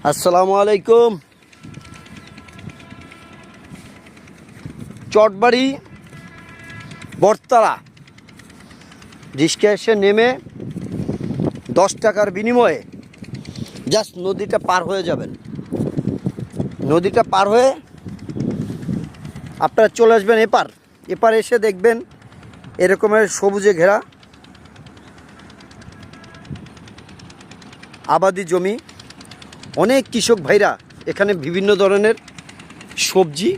আসসালামু আলাইকুম। চটবাড়ি বটতলা রিক্সা এসে নেমে 10 টাকার বিনিময়ে জাস্ট নদীটা পার হয়ে যাবেন। নদীটা পার হয়ে আপনারা চলে আসবেন এপার এসে দেখবেন এরকমের সবুজে ঘেরা আবাদি জমি। অনেক কৃষক ভাইরা এখানে বিভিন্ন ধরনের সবজি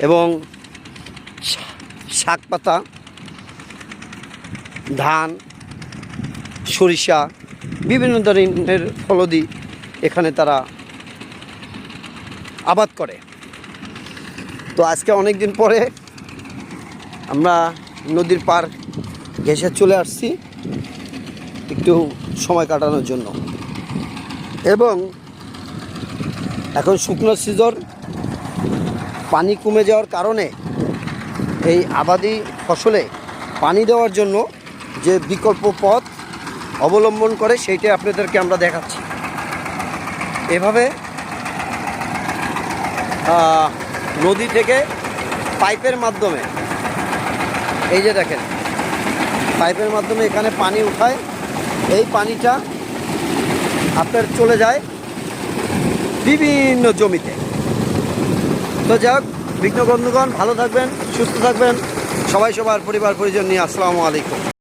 এবং শাক পাতা, ধান, সরিষা, বিভিন্ন ধরনের ফলদি এখানে তারা আবাদ করে। তো আজকে অনেক দিন পরে আমরা নদীর পার ঘেঁষে চলে আসছি একটু সময় কাটানোর জন্য। এবং এখন শুকনো সিজন, পানি কমে যাওয়ার কারণে এই আবাদি ফসলে পানি দেওয়ার জন্য যে বিকল্প পথ অবলম্বন করে সেইটাই আপনাদেরকে আমরা দেখাচ্ছি। এভাবে নদী থেকে পাইপের মাধ্যমে, এই যে দেখেন পাইপের মাধ্যমে এখানে পানি উঠায়, এই পানিটা আপনার চলে যায় বিভিন্ন জমিতে। তো যাক, বিঘ্ন বন্ধুগণ ভালো থাকবেন, সুস্থ থাকবেন, সবাই সবার পরিবার পরিজন নিয়ে। আসসালামু আলাইকুম।